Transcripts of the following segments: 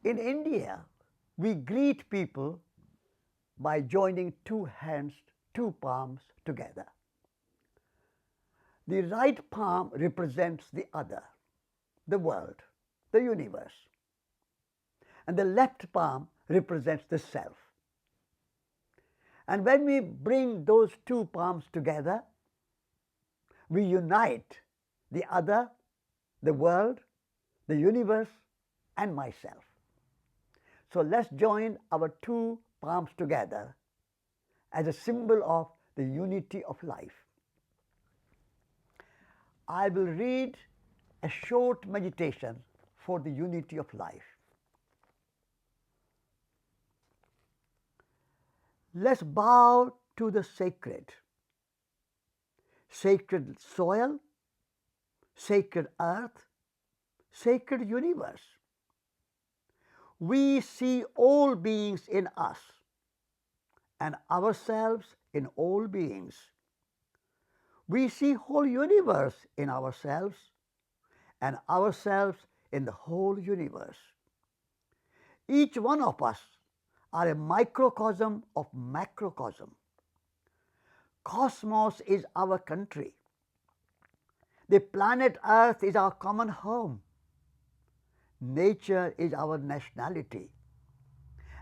In India, we greet people by joining two hands, two palms together. The right palm represents the other, the world, the universe, and the left palm represents the self. And when we bring those two palms together, we unite the other, the world, the universe, and myself. So let's join our two palms together as a symbol of the unity of life. I will read a short meditation for the unity of life. Let's bow to the sacred, sacred soil, sacred earth, sacred universe. We see all beings in us and ourselves in all beings. We see whole universe in ourselves and ourselves in the whole universe. Each one of us are a microcosm of macrocosm. Cosmos is our country. The planet Earth is our common home. Nature is our nationality.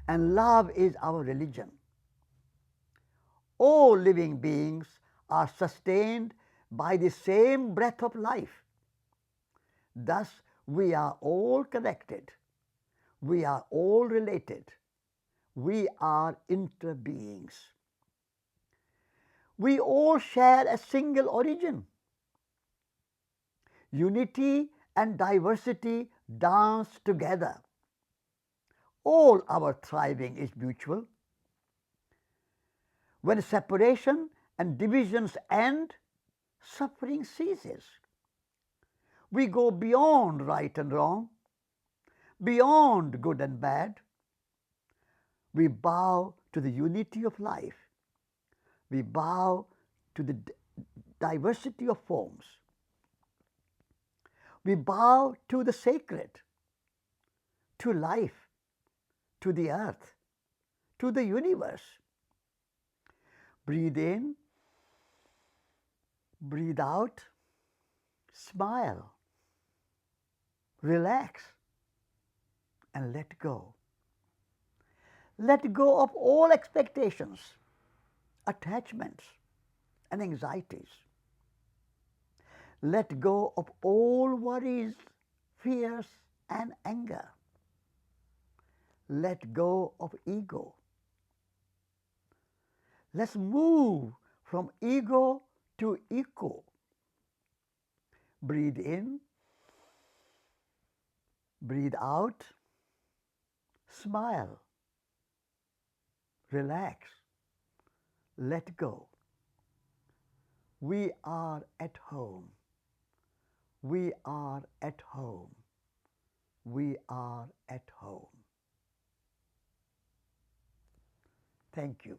And love is our religion. All living beings are sustained by the same breath of life. Thus, we are all connected. We are all related. We are interbeings. We all share a single origin. Unity and diversity dance together. All our thriving is mutual. When separation and divisions end, suffering ceases. We go beyond right and wrong, beyond good and bad. We bow to the unity of life. We bow to the diversity of forms. We bow to the sacred, to life, to the earth, to the universe. Breathe in, breathe out, smile, relax, and let go. Let go of all expectations, attachments, and anxieties. Let go of all worries, fears, and anger. Let go of ego. Let's move from ego to eco. Breathe in, breathe out, smile, relax, let go. We are at home. We are at home. We are at home. Thank you.